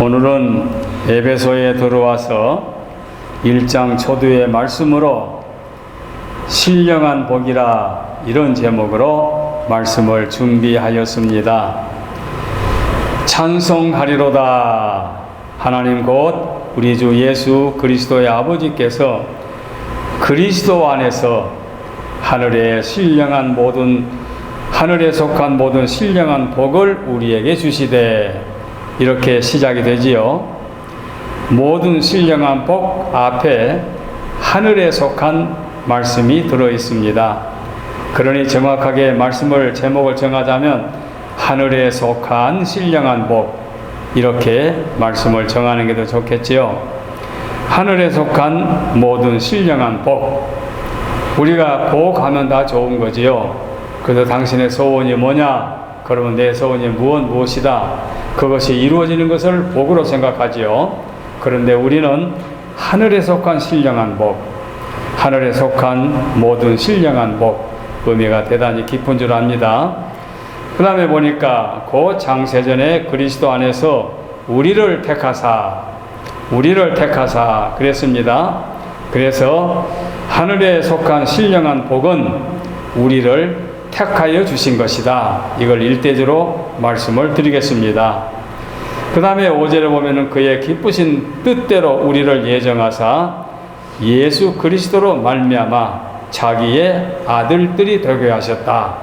오늘은 에베소에 들어와서 1장 초두의 말씀으로 신령한 복이라 이런 제목으로 말씀을 준비하였습니다. 찬송하리로다. 하나님 곧 우리 주 예수 그리스도의 아버지께서 그리스도 안에서 하늘에 속한 모든 신령한 복을 우리에게 주시되, 이렇게 시작이 되지요. 모든 신령한 복 앞에 하늘에 속한 말씀이 들어 있습니다. 그러니 정확하게 제목을 정하자면 하늘에 속한 신령한 복, 이렇게 말씀을 정하는 게 더 좋겠지요. 하늘에 속한 모든 신령한 복. 우리가 복하면 다 좋은 거지요. 그래서 당신의 소원이 뭐냐? 그러면 내 소원이 무엇이다? 그것이 이루어지는 것을 복으로 생각하지요. 그런데 우리는 하늘에 속한 신령한 복, 하늘에 속한 모든 신령한 복, 의미가 대단히 깊은 줄 압니다. 그 다음에 보니까 그 창세전에 그리스도 안에서 우리를 택하사 그랬습니다. 그래서 하늘에 속한 신령한 복은 우리를 택하여 주신 것이다. 이걸 일대주로 말씀을 드리겠습니다. 그 다음에 5절에 보면은 그의 기쁘신 뜻대로 우리를 예정하사 예수 그리스도로 말미암아 자기의 아들들이 되게 하셨다.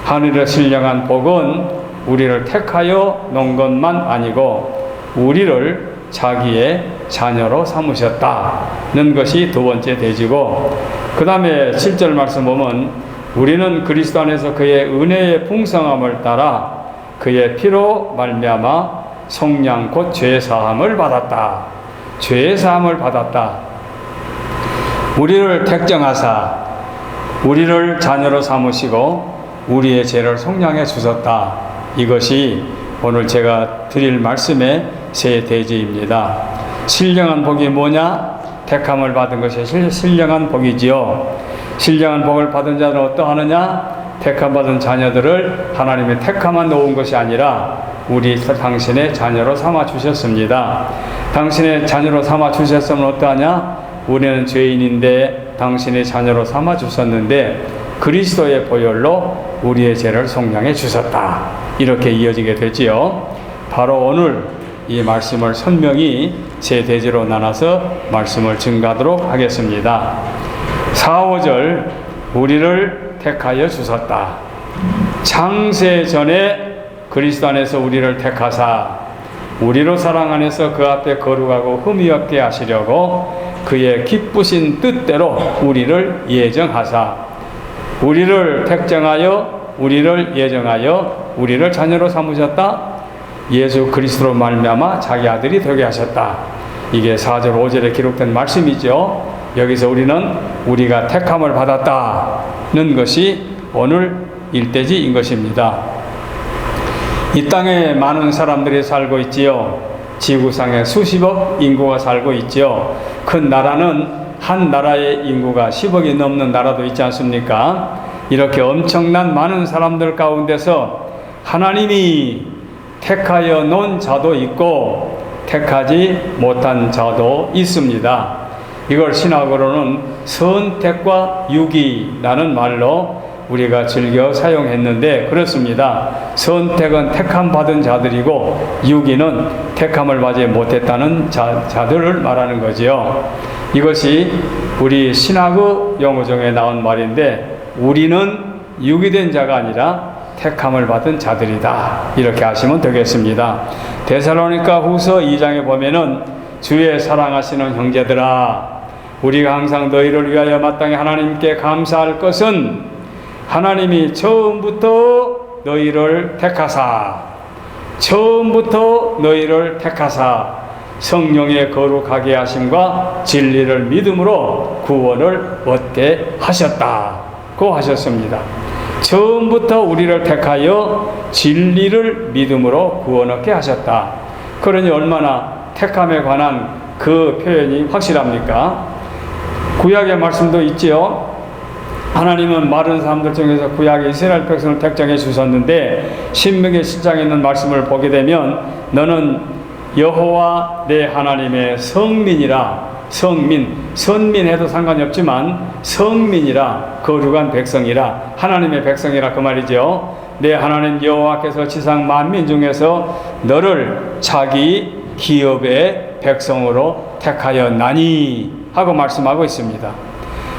하늘의 신령한 복은 우리를 택하여 놓은 것만 아니고 우리를 자기의 자녀로 삼으셨다는 것이 두 번째 되지고, 그 다음에 7절 말씀 보면 우리는 그리스도 안에서 그의 은혜의 풍성함을 따라 그의 피로 말미암아 속량 곧 죄사함을 받았다. 죄사함을 받았다. 우리를 택정하사 우리를 자녀로 삼으시고 우리의 죄를 속량해 주셨다. 이것이 오늘 제가 드릴 말씀의 세 대지입니다. 신령한 복이 뭐냐? 택함을 받은 것이 신령한 복이지요. 신령한 복을 받은 자는 어떠하느냐? 택함받은 자녀들을 하나님의 택함만 놓은 것이 아니라 당신의 자녀로 삼아 주셨습니다. 당신의 자녀로 삼아 주셨으면 어떠하냐? 우리는 죄인인데 당신의 자녀로 삼아 주셨는데 그리스도의 보혈로 우리의 죄를 속량해 주셨다. 이렇게 이어지게 되지요. 바로 오늘 이 말씀을 선명히 세 대지로 나눠서 말씀을 증가하도록 하겠습니다. 4, 5절 우리를 택하여 주셨다. 창세 전에 그리스도 안에서 우리를 택하사 우리로 사랑 안에서 그 앞에 거룩하고 흠이 없게 하시려고 그의 기쁘신 뜻대로 우리를 예정하사 우리를 택정하여 우리를 예정하여 우리를 자녀로 삼으셨다. 예수 그리스도로 말미암아 자기 아들이 되게 하셨다. 이게 4절 5절에 기록된 말씀이죠. 여기서 우리가 택함을 받았다는 것이 오늘 일대지인 것입니다. 이 땅에 많은 사람들이 살고 있지요. 지구상에 수십억 인구가 살고 있지요. 큰 나라는 한 나라의 인구가 10억이 넘는 나라도 있지 않습니까? 이렇게 엄청난 많은 사람들 가운데서 하나님이 택하여 놓은 자도 있고 택하지 못한 자도 있습니다. 이걸 신학으로는 선택과 유기라는 말로 우리가 즐겨 사용했는데 그렇습니다. 선택은 택함 받은 자들이고 유기는 택함을 받지 못했다는 자들을 말하는 거지요. 이것이 우리 신학의 용어중에 나온 말인데 우리는 유기된 자가 아니라 택함을 받은 자들이다. 이렇게 하시면 되겠습니다. 데살로니가 후서 2장에 보면은 주의 사랑하시는 형제들아, 우리가 항상 너희를 위하여 마땅히 하나님께 감사할 것은 하나님이 처음부터 너희를 택하사 성령의 거룩하게 하심과 진리를 믿음으로 구원을 얻게 하셨다고 하셨습니다. 처음부터 우리를 택하여 진리를 믿음으로 구원 얻게 하셨다. 그러니 얼마나 택함에 관한 그 표현이 확실합니까? 구약의 말씀도 있지요. 하나님은 마른 사람들 중에서 구약의 이스라엘 백성을 택정해 주셨는데 신명기 7장에 있는 말씀을 보게 되면 너는 여호와 내 하나님의 성민이라. 선민해도 상관이 없지만 성민이라, 거룩한 백성이라, 하나님의 백성이라 그 말이죠. 내 하나님 여호와께서 지상 만민 중에서 너를 자기 기업의 백성으로 택하였나니 하고 말씀하고 있습니다.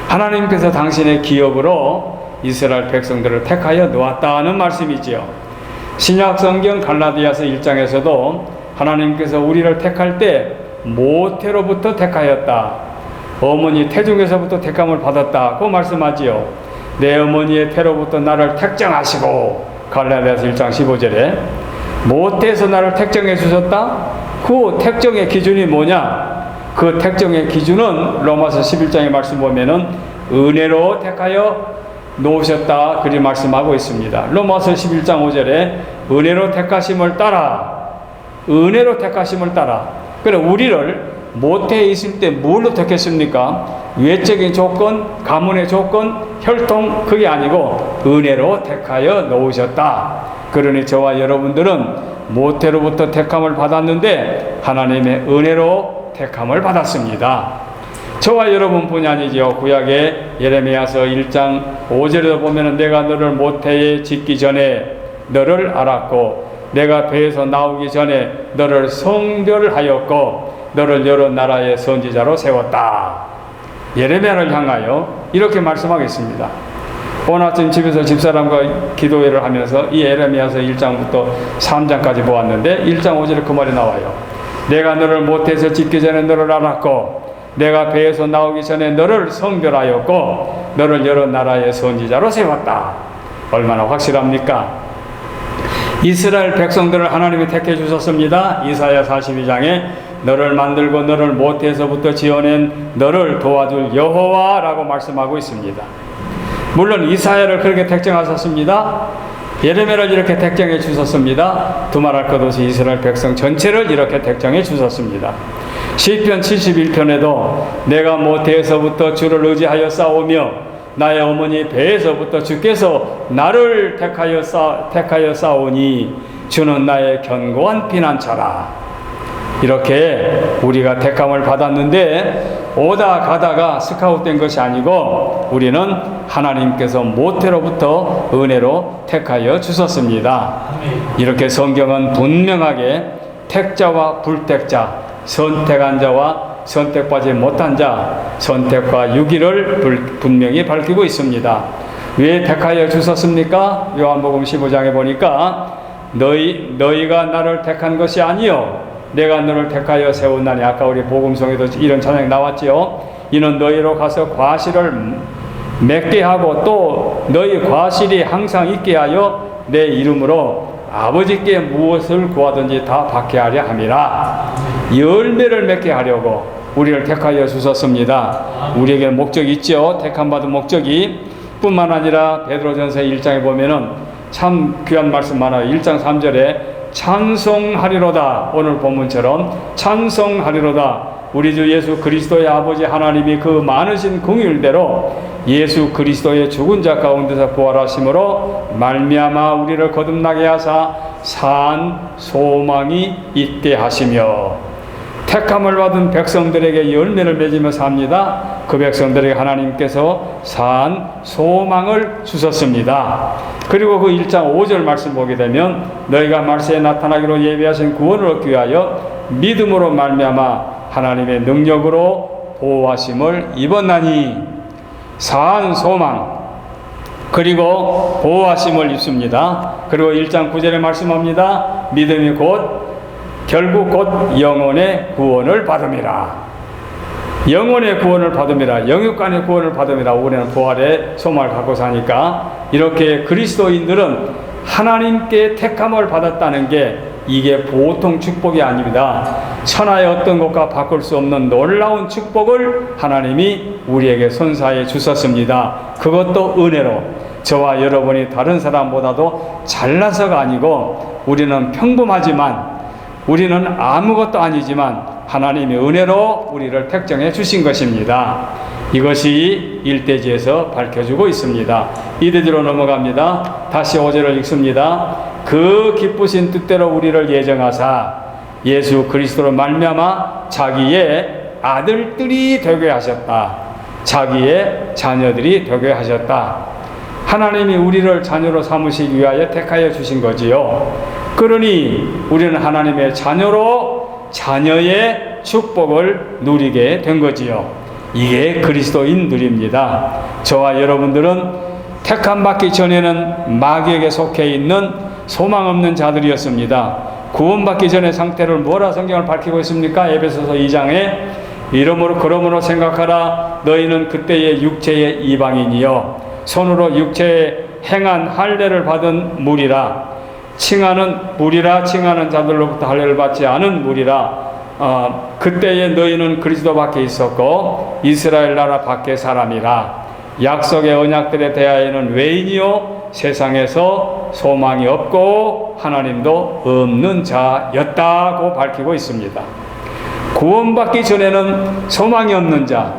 하나님께서 당신의 기업으로 이스라엘 백성들을 택하여 놓았다는 말씀이지요. 신약 성경 갈라디아서 1장에서도 하나님께서 우리를 택할 때 모태로부터 택하였다. 어머니 태중에서부터 택함을 받았다고 말씀하지요. 내 어머니의 태로부터 나를 택정하시고, 갈라디아서 1장 15절에 모태에서 나를 택정해 주셨다. 그 택정의 기준이 뭐냐? 그 택정의 기준은 로마서 11장의 말씀 보면은 은혜로 택하여 놓으셨다 그리 말씀하고 있습니다. 로마서 11장 5절에 은혜로 택하심을 따라, 은혜로 택하심을 따라. 그래, 우리를 모태에 있을 때 뭘로 택했습니까? 외적인 조건, 가문의 조건, 혈통, 그게 아니고 은혜로 택하여 놓으셨다. 그러니 저와 여러분들은 모태로부터 택함을 받았는데 하나님의 은혜로 택함을 받았습니다. 저와 여러분뿐이 아니죠. 구약의 예레미야서 1장 5절에도 보면은 내가 너를 모태에 짓기 전에 너를 알았고, 내가 배에서 나오기 전에 너를 성별하였고, 너를 여러 나라의 선지자로 세웠다. 예레미야를 향하여 이렇게 말씀하겠습니다. 오늘 아침 집에서 집사람과 기도회를 하면서 이 예레미야서 1장부터 3장까지 보았는데 1장 5절에 그 말이 나와요. 내가 너를 모태에서 짓기 전에 너를 알았고, 내가 배에서 나오기 전에 너를 성별하였고, 너를 여러 나라의 선지자로 세웠다. 얼마나 확실합니까? 이스라엘 백성들을 하나님이 택해 주셨습니다. 이사야 42장에 너를 만들고 너를 모태에서부터 지어낸 너를 도와줄 여호와라고 말씀하고 있습니다. 물론 이사야를 그렇게 택정하셨습니다. 예레미야를 이렇게 택정해 주셨습니다. 두말할 것 없이 이스라엘 백성 전체를 이렇게 택정해 주셨습니다. 시편 71편에도 내가 모태에서부터 주를 의지하여 싸우며 나의 어머니 배에서부터 주께서 나를 택하여 싸우니 주는 나의 견고한 피난처라. 이렇게 우리가 택함을 받았는데 오다 가다가 스카웃된 것이 아니고 우리는 하나님께서 모태로부터 은혜로 택하여 주셨습니다. 이렇게 성경은 분명하게 택자와 불택자, 선택한 자와 선택받지 못한 자, 선택과 유기를 분명히 밝히고 있습니다. 왜 택하여 주셨습니까? 요한복음 15장에 보니까 너희가 나를 택한 것이 아니요 내가 너를 택하여 세웠나니. 아까 우리 복음송에도 이런 찬양이 나왔지요. 이는 너희로 가서 과실을 맺게 하고 또 너희 과실이 항상 있게 하여 내 이름으로 아버지께 무엇을 구하든지 다 받게 하려 함이라. 열매를 맺게 하려고 우리를 택하여 주셨습니다. 우리에게 목적이 있죠. 택함받은 목적이. 뿐만 아니라 베드로전서 1장에 보면은 참 귀한 말씀 많아요. 1장 3절에 찬송하리로다. 오늘 본문처럼 찬송하리로다. 우리 주 예수 그리스도의 아버지 하나님이 그 많으신 긍휼대로 예수 그리스도의 죽은 자 가운데서 부활하심으로 말미암아 우리를 거듭나게 하사 산 소망이 있게 하시며. 택함을 받은 백성들에게 열매를 맺으며 삽니다. 그 백성들에게 하나님께서 산 소망을 주셨습니다. 그리고 그 1장 5절 말씀 보게 되면 너희가 말세에 나타나기로 예비하신 구원을 얻기 위하여 믿음으로 말미암아 하나님의 능력으로 보호하심을 입었나니. 산 소망 그리고 보호하심을 입습니다. 그리고 1장 9절에 말씀합니다. 믿음이 결국 곧 영혼의 구원을 받음이라. 영혼의 구원을 받음이라. 영육간의 구원을 받음이라. 우리는 부활의 소망을 갖고 사니까 이렇게 그리스도인들은 하나님께 택함을 받았다는 게 이게 보통 축복이 아닙니다. 천하의 어떤 것과 바꿀 수 없는 놀라운 축복을 하나님이 우리에게 선사해 주셨습니다. 그것도 은혜로. 저와 여러분이 다른 사람보다도 잘나서가 아니고 우리는 평범하지만 우리는 아무것도 아니지만 하나님의 은혜로 우리를 택정해 주신 것입니다. 이것이 일대지에서 밝혀주고 있습니다. 이대지로 넘어갑니다. 다시 5절을 읽습니다. 그 기쁘신 뜻대로 우리를 예정하사 예수 그리스도로 말미암아 자기의 아들들이 되게 하셨다. 자기의 자녀들이 되게 하셨다. 하나님이 우리를 자녀로 삼으시기 위하여 택하여 주신 거지요. 그러니 우리는 하나님의 자녀로 자녀의 축복을 누리게 된 거지요. 이게 그리스도인들입니다. 저와 여러분들은 택함 받기 전에는 마귀에게 속해 있는 소망 없는 자들이었습니다. 구원받기 전의 상태를 뭐라 성경을 밝히고 있습니까? 에베소서 2장에 그러므로 생각하라. 너희는 그때의 육체의 이방인이요 손으로 육체에 행한 할례를 받은 무리라. 칭하는 자들로부터 할례를 받지 않은 무리라. 그때에 너희는 그리스도 밖에 있었고 이스라엘 나라 밖에 사람이라. 약속의 언약들에 대하여는 외인이요 세상에서 소망이 없고 하나님도 없는 자였다고 밝히고 있습니다. 구원받기 전에는 소망이 없는 자,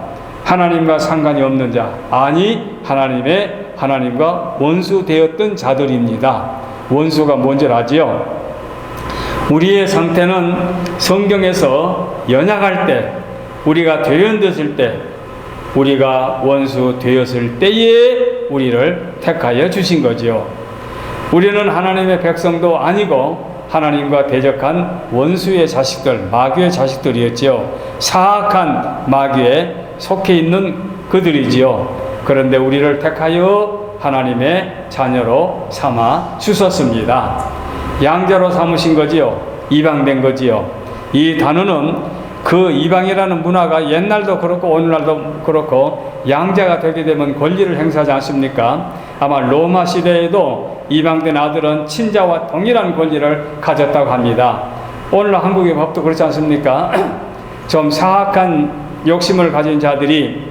하나님과 상관이 없는 자, 아니 하나님과 원수 되었던 자들입니다. 원수가 뭔지 아지요? 우리의 상태는 성경에서 연약할 때, 우리가 되어졌을 때, 우리가 원수 되었을 때에 우리를 택하여 주신 거지요. 우리는 하나님의 백성도 아니고 하나님과 대적한 원수의 자식들, 마귀의 자식들이었지요. 사악한 마귀에 속해 있는 그들이지요. 그런데 우리를 택하여 하나님의 자녀로 삼아 주셨습니다. 양자로 삼으신 거지요. 이방된 거지요. 이 단어는 그 이방이라는 문화가 옛날도 그렇고 오늘날도 그렇고 양자가 되게 되면 권리를 행사하지 않습니까? 아마 로마 시대에도 이방된 아들은 친자와 동일한 권리를 가졌다고 합니다. 오늘 한국의 법도 그렇지 않습니까? 좀 사악한 욕심을 가진 자들이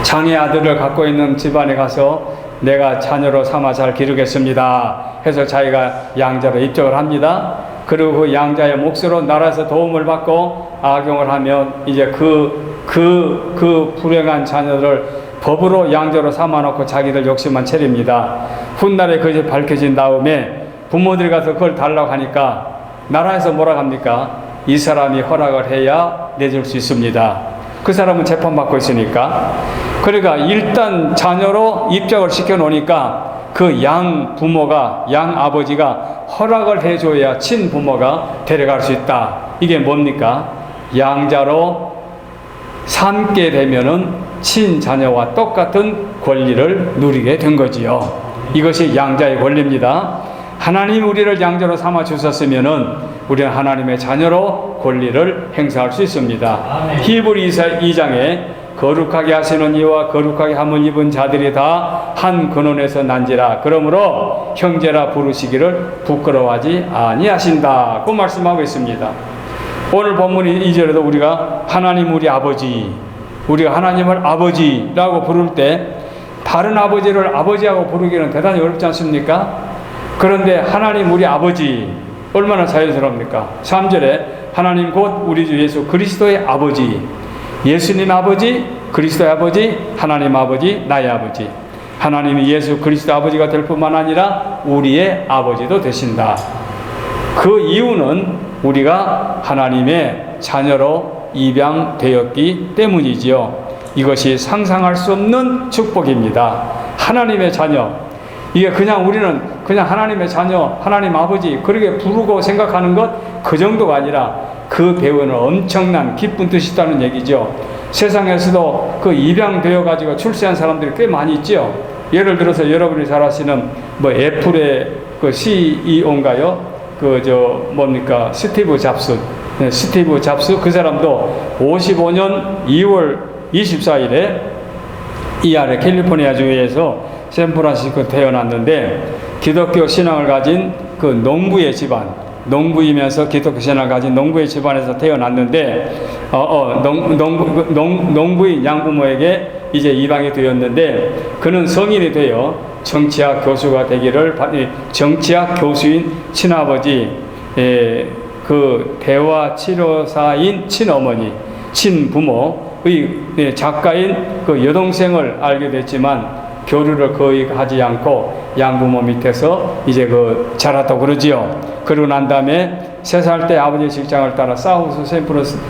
장애 아들을 갖고 있는 집안에 가서 내가 자녀로 삼아 잘 기르겠습니다 해서 자기가 양자로 입적을 합니다. 그리고 그 양자의 몫으로 나라에서 도움을 받고 악용을 하면 이제 그 불행한 자녀를 법으로 양자로 삼아놓고 자기들 욕심만 차립니다. 훗날에 그것이 밝혀진 다음에 부모들이 가서 그걸 달라고 하니까 나라에서 뭐라 합니까? 이 사람이 허락을 해야 내줄 수 있습니다. 그 사람은 재판받고 있으니까. 그러니까 일단 자녀로 입적을 시켜놓으니까 그 양 부모가, 양 아버지가 허락을 해줘야 친부모가 데려갈 수 있다. 이게 뭡니까? 양자로 삼게 되면은 친자녀와 똑같은 권리를 누리게 된 거지요. 이것이 양자의 권리입니다. 하나님 우리를 양자로 삼아 주셨으면은 우리는 하나님의 자녀로 권리를 행사할 수 있습니다. 히브리서 2장에 거룩하게 하시는 이와 거룩하게 함을 입은 자들이 다 한 근원에서 난지라. 그러므로 형제라 부르시기를 부끄러워하지 아니하신다. 그 말씀하고 있습니다. 오늘 본문 2절에도 우리가 하나님 우리 아버지, 우리가 하나님을 아버지라고 부를 때 다른 아버지를 아버지하고 부르기는 대단히 어렵지 않습니까? 그런데 하나님 우리 아버지 얼마나 자연스럽습니까? 3절에 하나님 곧 우리 주 예수 그리스도의 아버지, 예수님 아버지, 그리스도의 아버지, 하나님 아버지, 나의 아버지. 하나님이 예수 그리스도 아버지가 될 뿐만 아니라 우리의 아버지도 되신다. 그 이유는 우리가 하나님의 자녀로 입양되었기 때문이지요. 이것이 상상할 수 없는 축복입니다. 하나님의 자녀. 이게 그냥 우리는 그냥 하나님의 자녀, 하나님 아버지 그렇게 부르고 생각하는 것 그 정도가 아니라 그 배우는 엄청난 기쁜 뜻이 있다는 얘기죠. 세상에서도 그 입양되어 가지고 출세한 사람들이 꽤 많이 있죠. 예를 들어서 여러분이 잘 아시는 뭐 애플의 그 CEO인가요? 뭡니까? 스티브 잡스. 네, 스티브 잡스 그 사람도 55년 2월 24일에 이 아래 캘리포니아 주에서 샌프란시스코 태어났는데 기독교 신앙을 가진 그 농부의 집안, 농부이면서 기독교 신앙을 가진 농부의 집안에서 태어났는데 농부인 양부모에게 이제 입양이 되었는데 그는 성인이 되어 정치학 교수가 되기를 정치학 교수인 친아버지, 그 대화 치료사인 친어머니, 친부모의 작가인 그 여동생을 알게 됐지만 교류를 거의 하지 않고 양부모 밑에서 이제 자랐다고 그러지요. 그러고 난 다음에 3살 때 아버지 직장을 따라 사우스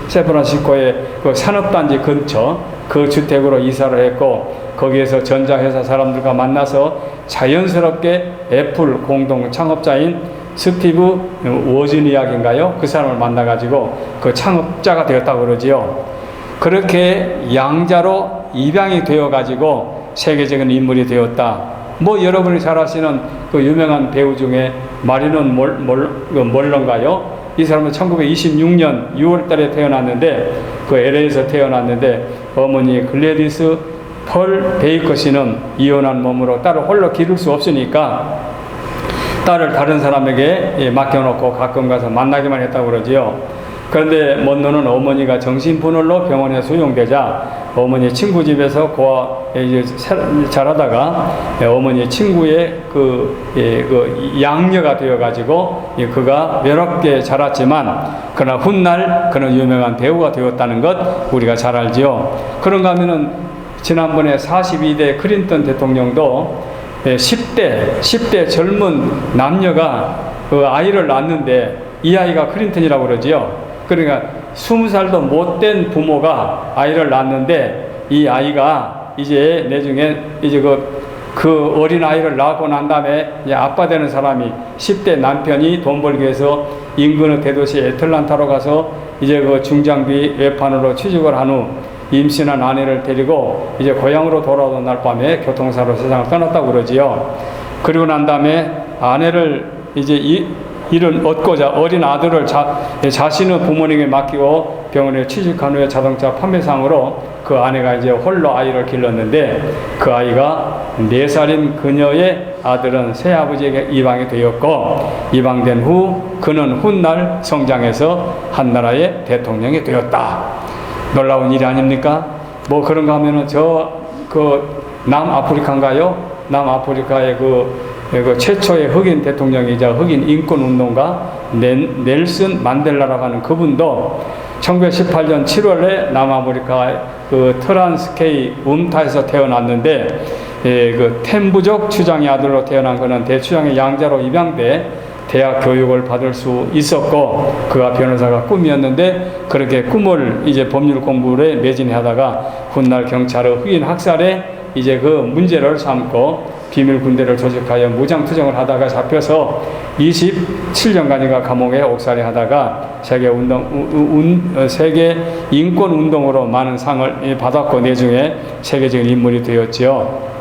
샌프란시스코의 그 산업단지 근처 그 주택으로 이사를 했고, 거기에서 전자회사 사람들과 만나서 자연스럽게 애플 공동 창업자인 스티브 워즈니악인가요? 그 사람을 만나가지고 그 창업자가 되었다고 그러지요. 그렇게 양자로 입양이 되어가지고 세계적인 인물이 되었다. 여러분이 잘 아시는 그 유명한 배우 중에 마릴린 멀런가요? 이 사람은 1926년 6월 달에 태어났는데, 그 LA에서 태어났는데, 어머니 글래디스 펄 베이커 씨는 이혼한 몸으로 딸을 홀로 기를 수 없으니까 딸을 다른 사람에게 맡겨놓고 가끔 가서 만나기만 했다고 그러지요. 그런데 먼노는 어머니가 정신분열로 병원에 수용되자 어머니 친구 집에서 이제 자라다가 어머니 친구의 양녀가 되어가지고 그가 외롭게 자랐지만, 그러나 훗날 그는 유명한 배우가 되었다는 것 우리가 잘 알지요. 그런가 하면은 지난번에 42대 클린턴 대통령도 10대 젊은 남녀가 그 아이를 낳았는데 이 아이가 클린턴이라고 그러지요. 그러니까 20살도 못된 부모가 아이를 낳았는데 이 아이가 이제 나중에 이제 그 어린 아이를 낳고 난 다음에 이제 아빠 되는 사람이 10대 남편이 돈 벌기 위해서 인근의 대도시 애틀란타로 가서 이제 그 중장비 외판으로 취직을 한 후 임신한 아내를 데리고 이제 고향으로 돌아오던 날 밤에 교통사고로 세상을 떠났다고 그러지요. 그리고 난 다음에 아내를 이제 일을 얻고자 어린 아들을 자신의 부모님에게 맡기고 병원에 취직한 후에 자동차 판매상으로 그 아내가 이제 홀로 아이를 길렀는데, 그 아이가 4살인 그녀의 아들은 새아버지에게 입양이 되었고, 입양된 후 그는 훗날 성장해서 한 나라의 대통령이 되었다. 놀라운 일이 아닙니까? 그런가 하면은 남아프리카인가요? 남아프리카의 그 최초의 흑인 대통령이자 흑인 인권운동가 넬슨 만델라라고 하는 그분도 1918년 7월에 남아프리카의 그 트란스케이 움타에서 태어났는데, 그 템부족 추장의 아들로 태어난 그는 대추장의 양자로 입양돼 대학 교육을 받을 수 있었고, 그가 변호사가 꿈이었는데 그렇게 꿈을 이제 법률 공부를 매진하다가 훗날 경찰의 흑인 학살에 이제 그 문제를 삼고 비밀 군대를 조직하여 무장투쟁을 하다가 잡혀서 27년간인가 감옥에 옥살이 하다가 세계 인권 운동으로 많은 상을 받았고 내중에 세계적인 인물이 되었지요.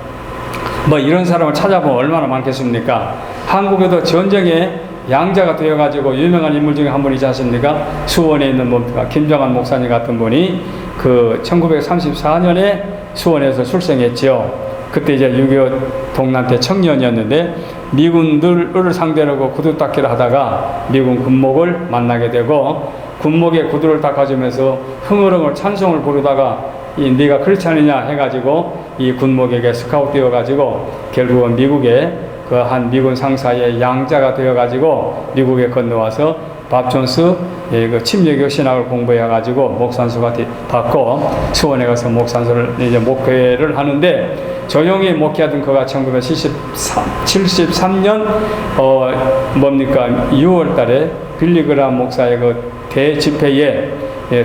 이런 사람을 찾아보면 얼마나 많겠습니까? 한국에도 전쟁에 양자가 되어가지고 유명한 인물 중에 한 분이지 않습니까? 수원에 있는 김정한 목사님 같은 분이 그 1934년에 수원에서 출생했지요. 그때 이제 6.25 동란 때 청년이었는데 미군들을 상대로 구두 닦기를 하다가 미군 군목을 만나게 되고, 군목에 구두를 닦아주면서 흥얼흥얼 찬송을 부르다가 네가 그렇지 않느냐 해가지고 이 군목에게 스카우트 되어가지고 결국은 미국에 그 한 미군 상사의 양자가 되어가지고 미국에 건너와서 밥 존스 그 침례교 신학을 공부해가지고 목산수가 받고 수원에 가서 목산수를 이제 목회를 하는데, 조용히 목회하던 그가 1973년 6월달에 빌리그람 목사의 그 대집회에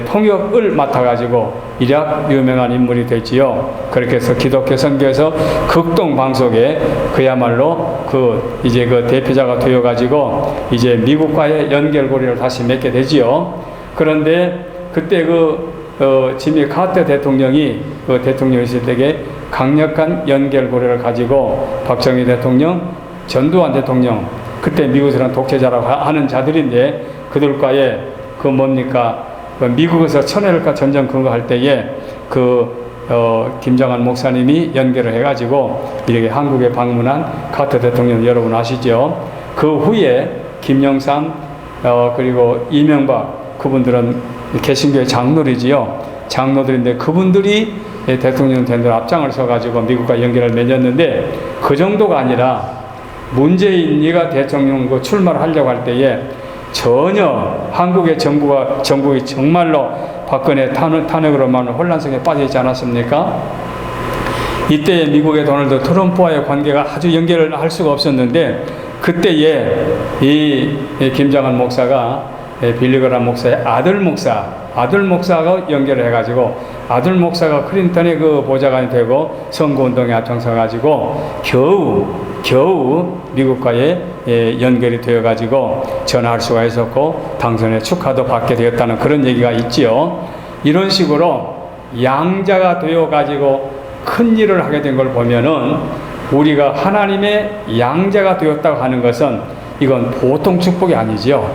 통역을 맡아가지고 일약 유명한 인물이 되지요. 그렇게 해서 기독교 선교에서 극동 방송에 그야말로 이제 그 대표자가 되어가지고 이제 미국과의 연결고리를 다시 맺게 되지요. 그런데 그때 지미 카터 대통령이 그 대통령 있을 때에 강력한 연결고리를 가지고 박정희 대통령, 전두환 대통령, 그때 미국에서는 독재자라고 하는 자들인데 그들과의 미국에서 천혜를까 전쟁 근거할 때에 김정한 목사님이 연결을 해가지고 이렇게 한국에 방문한 카터 대통령 여러분 아시죠? 그 후에 김영삼 그리고 이명박 그분들은 개신교의 장로들이지요. 장로들인데 그분들이 대통령 된 데 앞장을 서가지고 미국과 연결을 맺었는데, 그 정도가 아니라 문재인이가 대통령 출마를 하려고 할 때에 전혀 한국의 정국이 정말로 박근혜 탄핵으로만 혼란성에 빠져 있지 않았습니까? 이때 미국의 도널드 트럼프와의 관계가 아주 연결을 할 수가 없었는데, 그때에 이 김정은 목사가 빌리그람 목사의 아들 목사가 연결을 해가지고, 아들 목사가 클린턴의 그 보좌관이 되고 선거운동에 앞장서가지고 겨우 미국과의 연결이 되어가지고 전화할 수가 있었고 당선의 축하도 받게 되었다는 그런 얘기가 있지요. 이런 식으로 양자가 되어가지고 큰 일을 하게 된 걸 보면은, 우리가 하나님의 양자가 되었다고 하는 것은 이건 보통 축복이 아니지요.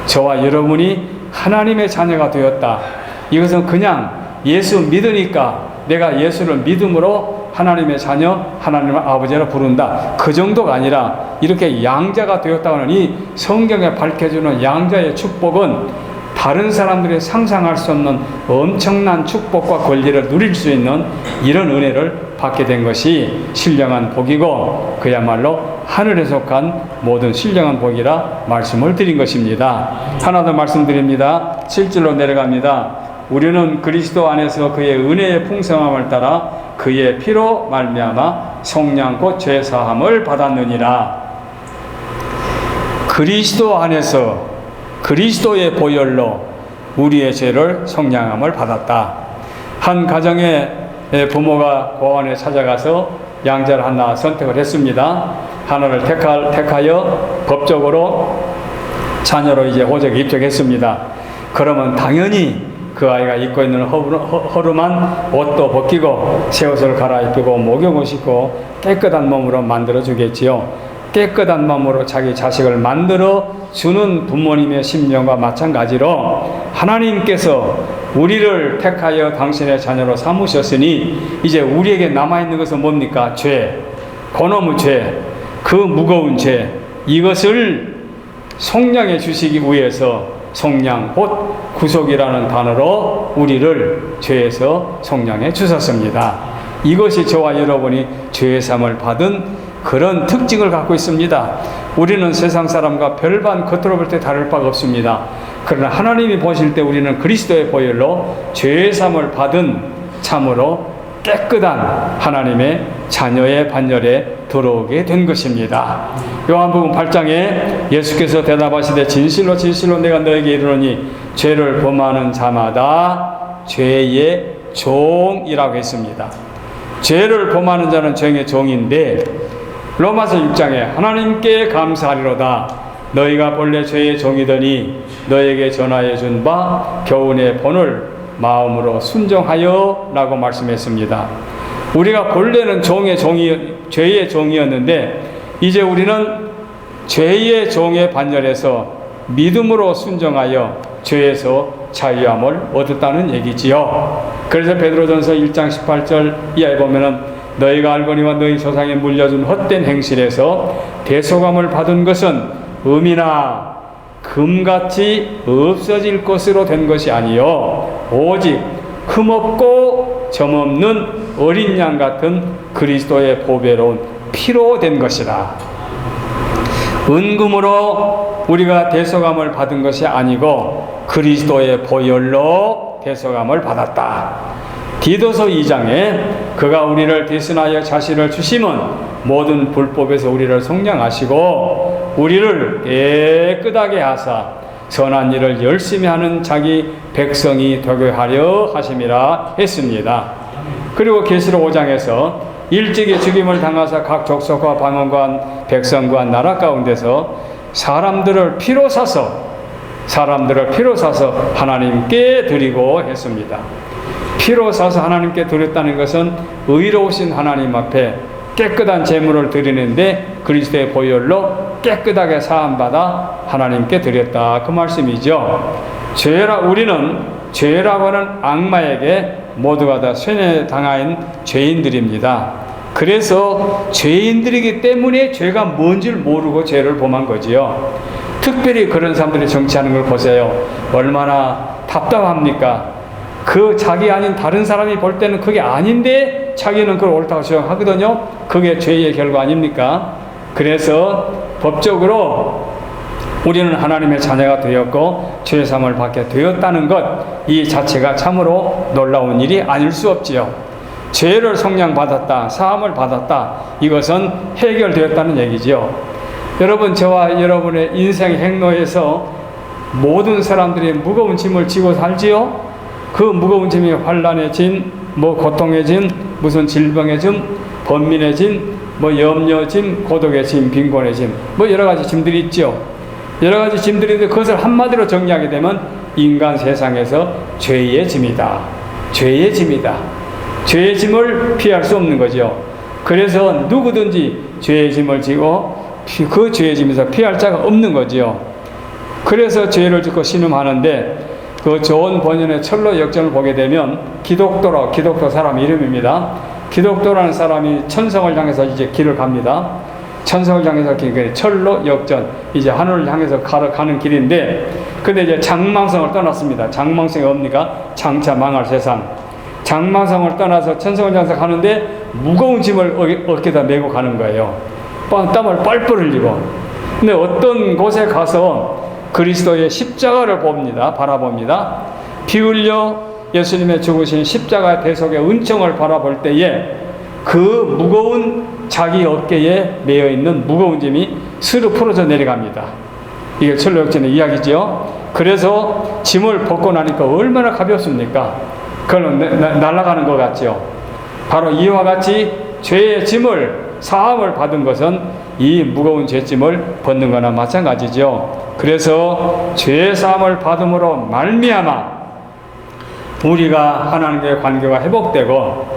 저와 여러분이 하나님의 자녀가 되었다. 이것은 그냥 예수 믿으니까 내가 예수를 믿음으로 하나님의 자녀, 하나님의 아버지라 부른다. 그 정도가 아니라 이렇게 양자가 되었다고 하는 이 성경에 밝혀주는 양자의 축복은 다른 사람들이 상상할 수 없는 엄청난 축복과 권리를 누릴 수 있는 이런 은혜를 받게 된 것이 신령한 복이고, 그야말로 하늘에 속한 모든 신령한 복이라 말씀을 드린 것입니다. 하나 더 말씀드립니다. 7절로 내려갑니다. 우리는 그리스도 안에서 그의 은혜의 풍성함을 따라 그의 피로 말미암아 속량 곧 죄사함을 받았느니라. 그리스도 안에서 그리스도의 보혈로 우리의 죄를 속량함을 받았다. 한 가정의 부모가 고아원에 찾아가서 양자를 하나 선택을 했습니다. 하나를 택하여 법적으로 자녀로 이제 호적에 입적했습니다. 그러면 당연히 그 아이가 입고 있는 허름한 옷도 벗기고 새 옷을 갈아입히고 목욕을 씻고 깨끗한 몸으로 만들어 주겠지요. 깨끗한 마음으로 자기 자식을 만들어 주는 부모님의 심령과 마찬가지로 하나님께서 우리를 택하여 당신의 자녀로 삼으셨으니 이제 우리에게 남아있는 것은 뭡니까? 죄, 그놈의 죄, 그 무거운 죄, 이것을 속량해 주시기 위해서 속량 곧 구속이라는 단어로 우리를 죄에서 속량해 주셨습니다. 이것이 저와 여러분이 죄사함을 받은 그런 특징을 갖고 있습니다. 우리는 세상 사람과 별반 겉으로 볼 때 다를 바가 없습니다. 그러나 하나님이 보실 때 우리는 그리스도의 보혈로 죄사함을 받은 참으로 깨끗한 하나님의 자녀의 반열에 들어오게 된 것입니다. 요한복음 8장에 예수께서 대답하시되 진실로 진실로 내가 너에게 이르노니 죄를 범하는 자마다 죄의 종이라고 했습니다. 죄를 범하는 자는 죄의 종인데, 로마서 6장에 하나님께 감사하리로다 너희가 본래 죄의 종이더니 너에게 전하여 준 바 교훈의 본을 마음으로 순종하여 라고 말씀했습니다. 우리가 본래는 죄의 종이었는데 이제 우리는 죄의 종의 반열에서 믿음으로 순종하여 죄에서 자유함을 얻었다는 얘기지요. 그래서 베드로전서 1장 18절 이하에 보면은 너희가 알거니와 너희 조상이 물려준 헛된 행실에서 대속함을 받은 것은 금이나 금같이 없어질 것으로 된 것이 아니요 오직 흠없고 점없는 어린 양 같은 그리스도의 보배로운 피로 된 것이라. 은금으로 우리가 대속함을 받은 것이 아니고 그리스도의 보혈로 대속함을 받았다. 디도서 2장에 그가 우리를 대신하여 자신을 주심은 모든 불법에서 우리를 속량하시고 우리를 깨끗하게 하사 선한 일을 열심히 하는 자기 백성이 되게 하려 하심이라 했습니다. 그리고 계시록 5장에서 일찍이 죽임을 당하사 각 족속과 방언과 백성과 나라 가운데서 사람들을 피로 사서 하나님께 드리고 했습니다. 피로 사서 하나님께 드렸다는 것은 의로우신 하나님 앞에 깨끗한 제물을 드리는데 그리스도의 보혈로 깨끗하게 사함받아 하나님께 드렸다, 그 말씀이죠. 우리는 죄라고 하는 악마에게 모두가 다 쇠뇌당한 죄인들입니다. 그래서 죄인들이기 때문에 죄가 뭔지를 모르고 죄를 범한 거지요. 특별히 그런 사람들이 정치하는 걸 보세요. 얼마나 답답합니까? 그 자기 아닌 다른 사람이 볼 때는 그게 아닌데 자기는 그걸 옳다고 주장하거든요. 그게 죄의 결과 아닙니까? 그래서 법적으로 우리는 하나님의 자녀가 되었고 죄사함을 받게 되었다는 것, 이 자체가 참으로 놀라운 일이 아닐 수 없지요. 죄를 속량받았다, 사함을 받았다, 이것은 해결되었다는 얘기지요. 여러분, 저와 여러분의 인생 행로에서 모든 사람들이 무거운 짐을 지고 살지요. 그 무거운 짐이 환난의 짐, 고통의 짐, 무슨 질병의 짐, 번민의 짐, 염려 짐, 고독의 짐, 빈곤의 짐, 여러 가지 짐들이 있죠. 여러 가지 짐들이 있는데 그것을 한마디로 정리하게 되면 인간 세상에서 죄의 짐이다. 죄의 짐이다. 죄의 짐을 피할 수 없는 거죠. 그래서 누구든지 죄의 짐을 지고 그 죄의 짐에서 피할 자가 없는 거지요. 그래서 죄를 짓고 신음하는데, 그 좋은 번연의 철로 역전을 보게 되면 기독도 사람 이름입니다. 기독도라는 사람이 천성을 향해서 이제 길을 갑니다. 천성을 향해서 철로 역전, 이제 하늘을 향해서 가는 길인데, 근데 이제 장망성을 떠났습니다. 장망성이 뭡니까? 장차 망할 세상. 장망성을 떠나서 천성을 향해서 가는데 무거운 짐을 어깨에다 메고 가는 거예요. 땀을 뻘뻘 흘리고. 근데 어떤 곳에 가서 그리스도의 십자가를 바라봅니다. 피 흘려 예수님의 죽으신 십자가 대속의 은총을 바라볼 때에 그 무거운 자기 어깨에 매여 있는 무거운 짐이 스르 풀어져 내려갑니다. 이게 철로역전의 이야기지요. 그래서 짐을 벗고 나니까 얼마나 가볍습니까? 그걸로 날아가는 것 같죠. 바로 이와 같이 죄의 짐을, 사함을 받은 것은 이 무거운 죄짐을 벗는 거나 마찬가지죠. 그래서 죄 사함을 받음으로 말미암아 우리가 하나님과의 관계가 회복되고,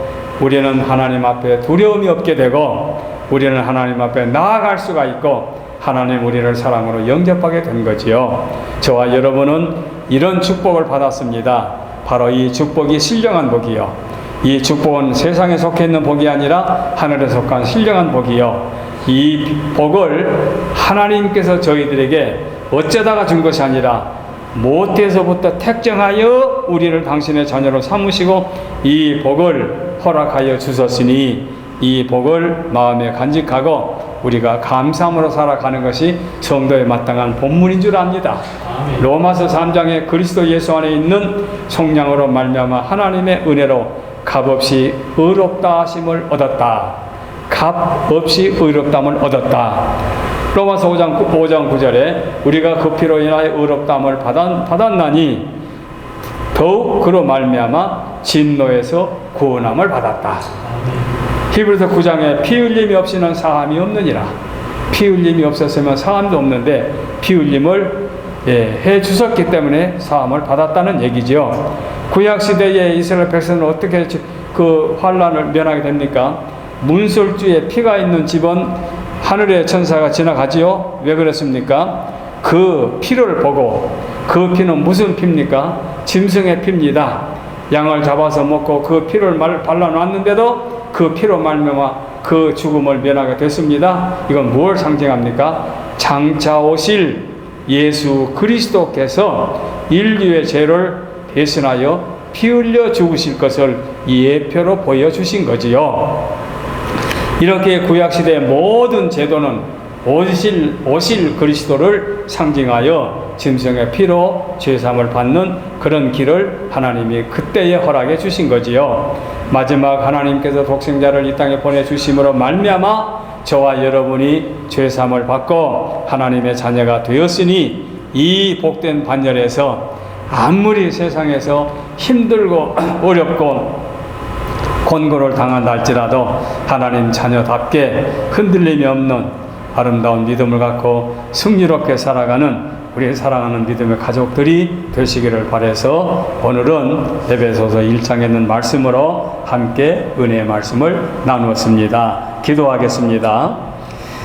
우리는 하나님 앞에 두려움이 없게 되고, 우리는 하나님 앞에 나아갈 수가 있고, 하나님 우리를 사랑으로 영접하게 된 거지요. 저와 여러분은 이런 축복을 받았습니다. 바로 이 축복이 신령한 복이요. 이 축복은 세상에 속해 있는 복이 아니라 하늘에 속한 신령한 복이요. 이 복을 하나님께서 저희들에게 어쩌다가 준 것이 아니라 모태에서부터 택정하여 우리를 당신의 자녀로 삼으시고 이 복을 허락하여 주셨으니, 이 복을 마음에 간직하고 우리가 감사함으로 살아가는 것이 성도에 마땅한 본문인 줄 압니다. 아멘. 로마서 3장에 그리스도 예수 안에 있는 속량으로 말미암아 하나님의 은혜로 값없이 의롭다 하심을 얻었다. 값없이 의롭담을 얻었다. 로마서 5장 9절에 우리가 그 피로 인하여 의롭담을 받았나니 더욱 그로 말미암아 진노에서 구원함을 받았다. 히브리서 9장에 피 흘림이 없이는 사함이 없느니라. 피 흘림이 없었으면 사함도 없는데 피 흘림을 해 주셨기 때문에 사함을 받았다는 얘기죠. 구약 시대의 이스라엘 백성은 어떻게 그 환난을 면하게 됩니까? 문설주에 피가 있는 집은 하늘의 천사가 지나가지요. 왜 그랬습니까? 그 피를 보고, 그 피는 무슨 피입니까? 짐승의 피입니다. 양을 잡아서 먹고 그 피를 발라놨는데도 그 피로 말미암아 그 죽음을 면하게 됐습니다. 이건 무엇을 상징합니까? 장차 오실 예수 그리스도께서 인류의 죄를 대신하여 피 흘려 죽으실 것을 예표로 보여주신 거지요. 이렇게 구약시대의 모든 제도는 오실 그리스도를 상징하여 짐승의 피로 죄사함을 받는 그런 길을 하나님이 그때에 허락해 주신 거지요. 마지막 하나님께서 독생자를 이 땅에 보내주심으로 말미암아 저와 여러분이 죄사함을 받고 하나님의 자녀가 되었으니, 이 복된 반열에서 아무리 세상에서 힘들고 어렵고 곤고를 당한다 할지라도 하나님 자녀답게 흔들림이 없는 아름다운 믿음을 갖고 승리롭게 살아가는 우리 사랑하는 믿음의 가족들이 되시기를 바라서 오늘은 에베소서 1장에 있는 말씀으로 함께 은혜의 말씀을 나누었습니다. 기도하겠습니다.